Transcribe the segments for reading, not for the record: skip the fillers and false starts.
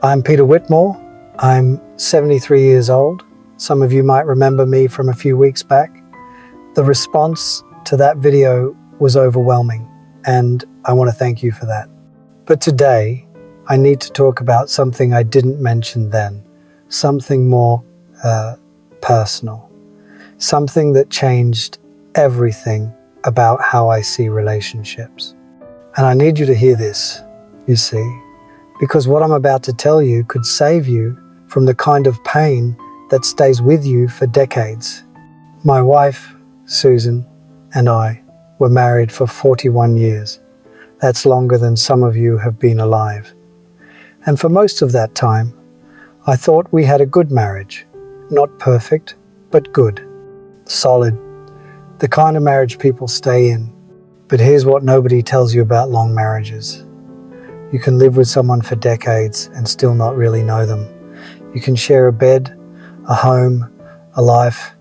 I'm Peter Whitmore. I'm 73 years old. Some of you might remember me from a few weeks back. The response to that video was overwhelming, and I want to thank you for that. But today, I need to talk about something I didn't mention then, something more personal, something that changed everything about how I see relationships. And I need you to hear this, you see, because what I'm about to tell you could save you from the kind of pain that stays with you for decades. My wife, Susan, and I were married for 41 years. That's longer than some of you have been alive. And for most of that time, I thought we had a good marriage. Not perfect, but good. Solid. The kind of marriage people stay in. But here's what nobody tells you about long marriages. You can live with someone for decades and still not really know them. You can share a bed, a home, a life,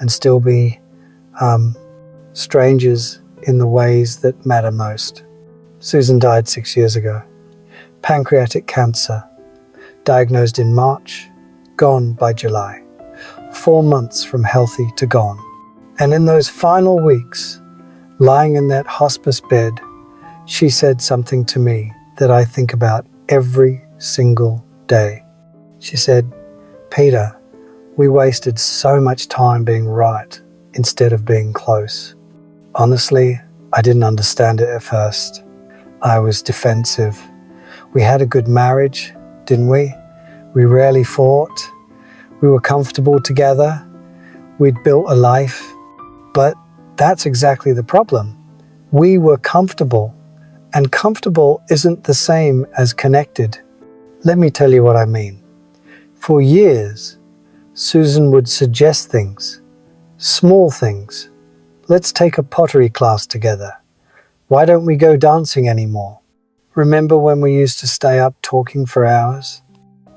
and still be strangers in the ways that matter most. Susan died 6 years ago. Pancreatic cancer. Diagnosed in March, gone by July. 4 months from healthy to gone. And in those final weeks, lying in that hospice bed, she said something to me that I think about every single day. She said, "Peter, we wasted so much time being right instead of being close." Honestly, I didn't understand it at first. I was defensive. We had a good marriage, didn't we? We rarely fought. We were comfortable together. We'd built a life. But that's exactly the problem. We were comfortable, and comfortable isn't the same as connected. Let me tell you what I mean. For years, Susan would suggest things, small things. Let's take a pottery class together. Why don't we go dancing anymore? Remember when we used to stay up talking for hours?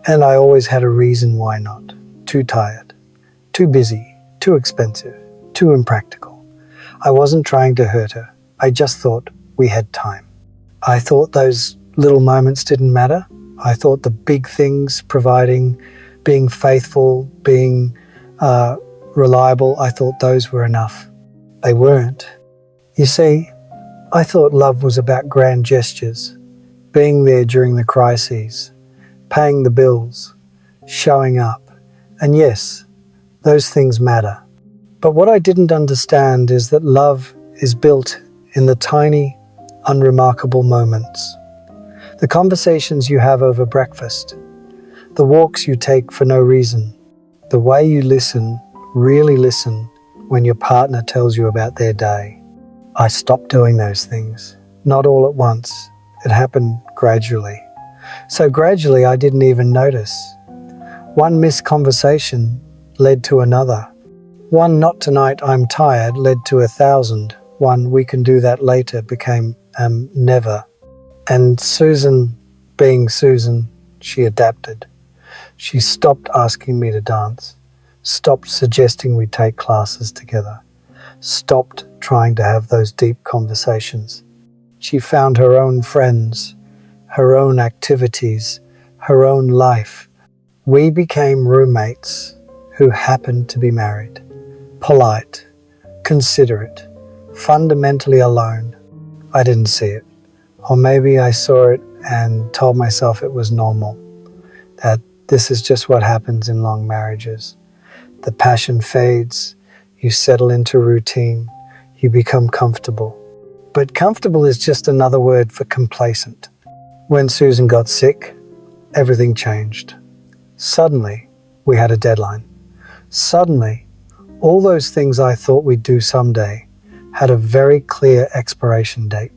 And I always had a reason why not. Too tired, too busy, too expensive, too impractical. I wasn't trying to hurt her. I just thought we had time. I thought those little moments didn't matter. I thought the big things, providing, being faithful, being reliable, I thought those were enough. They weren't. You see, I thought love was about grand gestures, being there during the crises, paying the bills, showing up. And yes, those things matter. But what I didn't understand is that love is built in the tiny, unremarkable moments. The conversations you have over breakfast, the walks you take for no reason, the way you listen, really listen, when your partner tells you about their day. I stopped doing those things, not all at once. It happened gradually. So gradually I didn't even notice. One missed conversation led to another. One "not tonight, I'm tired" led to 1,000. One "we can do that later" became never. And Susan, being Susan, she adapted. She stopped asking me to dance, stopped suggesting we take classes together, stopped trying to have those deep conversations. She found her own friends, her own activities, her own life. We became roommates who happened to be married. Polite, considerate, fundamentally alone. I didn't see it. Or maybe I saw it and told myself it was normal. That this is just what happens in long marriages. The passion fades, you settle into routine, you become comfortable. But comfortable is just another word for complacent. When Susan got sick, everything changed. Suddenly, we had a deadline. Suddenly, all those things I thought we'd do someday had a very clear expiration date.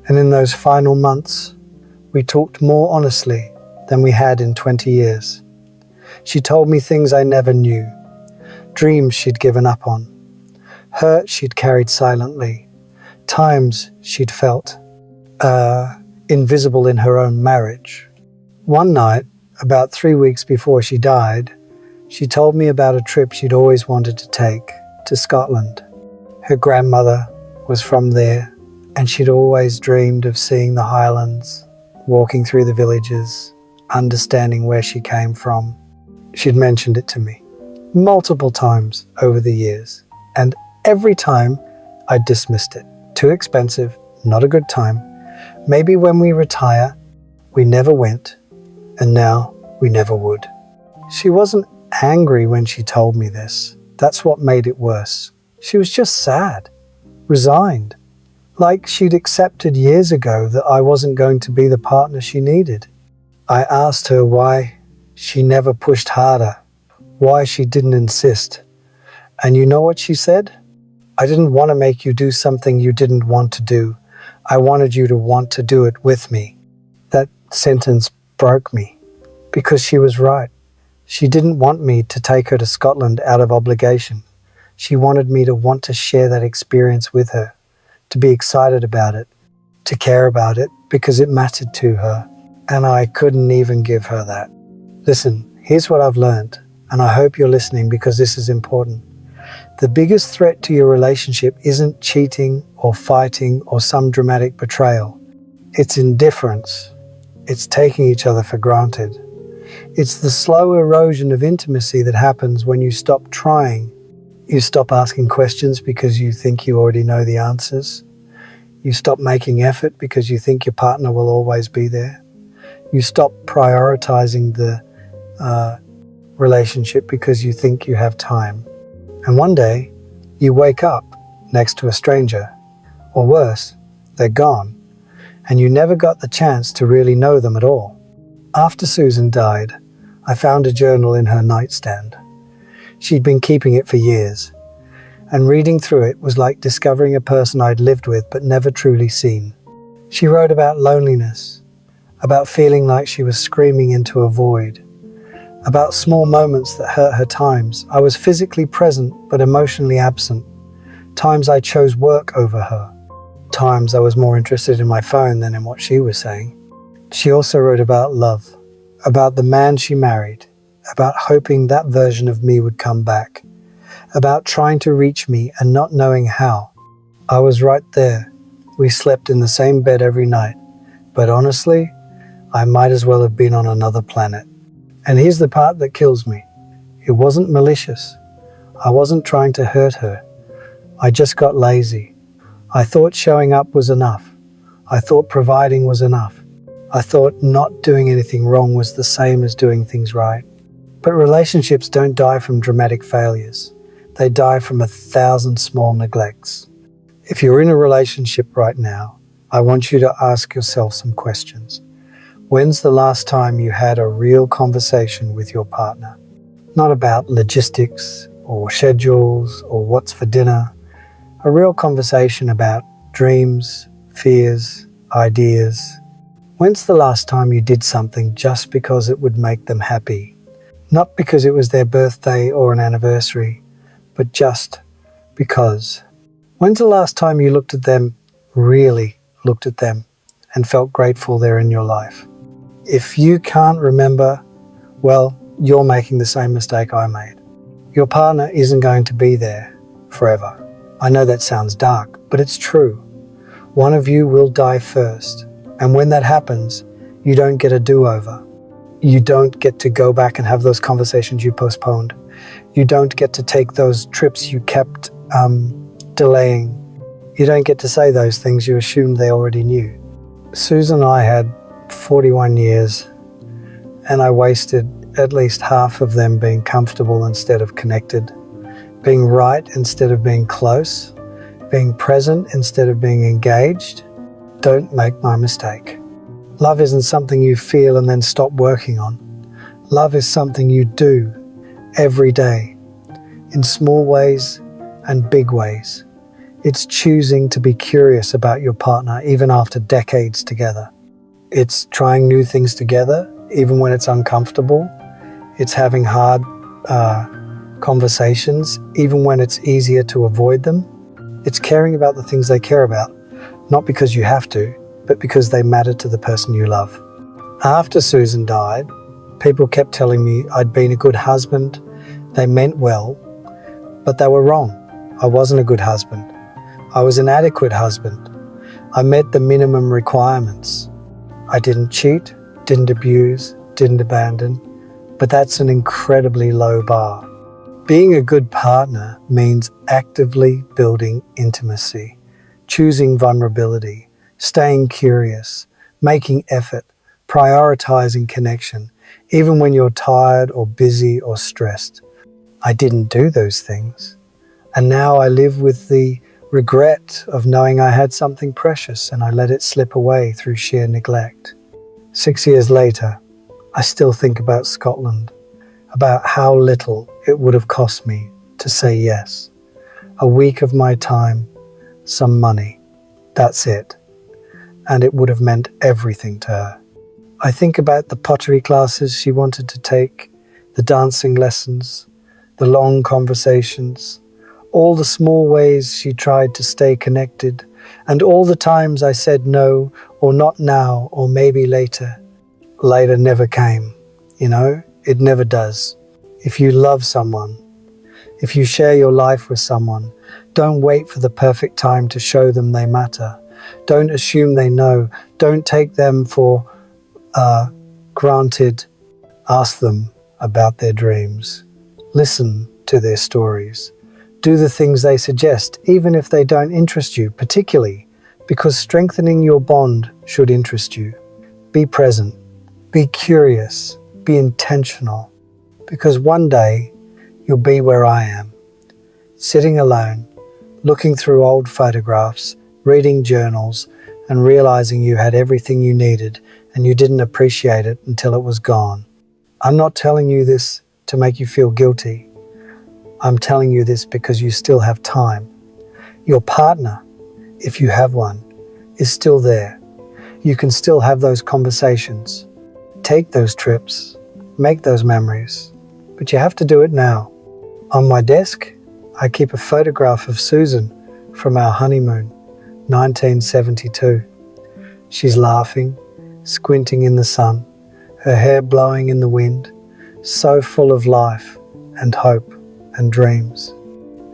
And in those final months, we talked more honestly than we had in 20 years. She told me things I never knew, dreams she'd given up on, hurt she'd carried silently, times she'd felt invisible in her own marriage. One night, about 3 weeks before she died, she told me about a trip she'd always wanted to take to Scotland. Her grandmother was from there, and she'd always dreamed of seeing the Highlands, walking through the villages, understanding where she came from. She'd mentioned it to me multiple times over the years, and every time I dismissed it. Too expensive, not a good time. Maybe when we retire, we never went, and now we never would. She wasn't angry when she told me this. That's what made it worse. She was just sad, resigned, like she'd accepted years ago that I wasn't going to be the partner she needed. I asked her why she never pushed harder, why she didn't insist. And you know what she said? I didn't want to make you do something you didn't want to do. I wanted you to want to do it with me. That sentence broke me, because she was right. She didn't want me to take her to Scotland out of obligation. She wanted me to want to share that experience with her, to be excited about it, to care about it, because it mattered to her. And I couldn't even give her that. Listen, here's what I've learned, and I hope you're listening because this is important. The biggest threat to your relationship isn't cheating or fighting or some dramatic betrayal. It's indifference. It's taking each other for granted. It's the slow erosion of intimacy that happens when you stop trying. You stop asking questions because you think you already know the answers. You stop making effort because you think your partner will always be there. You stop prioritizing the relationship because you think you have time. And one day, you wake up next to a stranger. Or worse, they're gone. And you never got the chance to really know them at all. After Susan died, I found a journal in her nightstand. She'd been keeping it for years. And reading through it was like discovering a person I'd lived with but never truly seen. She wrote about loneliness, about feeling like she was screaming into a void, about small moments that hurt her times. I was physically present but emotionally absent. Times I chose work over her. Times I was more interested in my phone than in what she was saying. She also wrote about love, about the man she married, about hoping that version of me would come back, about trying to reach me and not knowing how. I was right there. We slept in the same bed every night. But honestly, I might as well have been on another planet. And here's the part that kills me. It wasn't malicious. I wasn't trying to hurt her. I just got lazy. I thought showing up was enough. I thought providing was enough. I thought not doing anything wrong was the same as doing things right. But relationships don't die from dramatic failures. They die from 1,000 small neglects. If you're in a relationship right now, I want you to ask yourself some questions. When's the last time you had a real conversation with your partner? Not about logistics or schedules or what's for dinner. A real conversation about dreams, fears, ideas. When's the last time you did something just because it would make them happy? Not because it was their birthday or an anniversary, but just because. When's the last time you looked at them, really looked at them, and felt grateful they're in your life? If you can't remember, well, you're making the same mistake I made. Your partner isn't going to be there forever. I know that sounds dark, but it's true. One of you will die first. And when that happens, you don't get a do-over. You don't get to go back and have those conversations you postponed. You don't get to take those trips you kept delaying. You don't get to say those things you assumed they already knew. Susan and I had 41 years, and I wasted at least half of them being comfortable instead of connected, being right instead of being close, being present instead of being engaged. Don't make my mistake. Love isn't something you feel and then stop working on. Love is something you do every day, in small ways and big ways. It's choosing to be curious about your partner even after decades together. It's trying new things together even when it's uncomfortable. It's having hard conversations even when it's easier to avoid them. It's caring about the things they care about, not because you have to, but because they matter to the person you love. After Susan died, people kept telling me I'd been a good husband. They meant well, but they were wrong. I wasn't a good husband. I was an adequate husband. I met the minimum requirements. I didn't cheat, didn't abuse, didn't abandon, but that's an incredibly low bar. Being a good partner means actively building intimacy, choosing vulnerability, staying curious, making effort, prioritizing connection, even when you're tired or busy or stressed. I didn't do those things. And now I live with the regret of knowing I had something precious and I let it slip away through sheer neglect. 6 years later, I still think about Scotland, about how little it would have cost me to say yes. A week of my time, some money, that's it. And it would have meant everything to her. I think about the pottery classes she wanted to take, the dancing lessons, the long conversations, all the small ways she tried to stay connected, and all the times I said no, or not now, or maybe later. Later never came, it never does. If you love someone, if you share your life with someone, don't wait for the perfect time to show them they matter. Don't assume they know. Don't take them for granted. Ask them about their dreams. Listen to their stories. Do the things they suggest, even if they don't interest you particularly, because strengthening your bond should interest you. Be present. Be curious. Be intentional. Because one day you'll be where I am, sitting alone, looking through old photographs, reading journals, and realizing you had everything you needed and you didn't appreciate it until it was gone. I'm not telling you this to make you feel guilty. I'm telling you this because you still have time. Your partner, if you have one, is still there. You can still have those conversations. Take those trips. Make those memories. But you have to do it now. On my desk, I keep a photograph of Susan from our honeymoon, 1972. She's laughing, squinting in the sun, her hair blowing in the wind, so full of life and hope and dreams.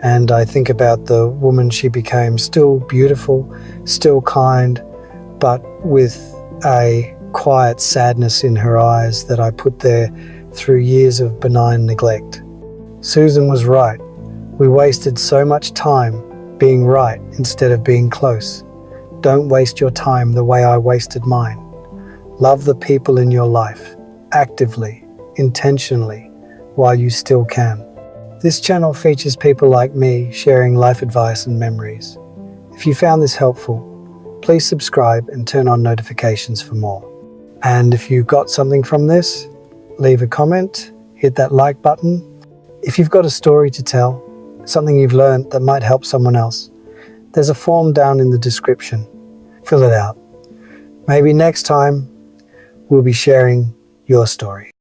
And I think about the woman she became, still beautiful, still kind, but with a quiet sadness in her eyes that I put there through years of benign neglect. Susan was right. We wasted so much time being right instead of being close. Don't waste your time the way I wasted mine. Love the people in your life, actively, intentionally, while you still can. This channel features people like me sharing life advice and memories. If you found this helpful, please subscribe and turn on notifications for more. And if you got something from this, leave a comment, hit that like button. If you've got a story to tell, something you've learned that might help someone else, there's a form down in the description. Fill it out. Maybe next time we'll be sharing your story.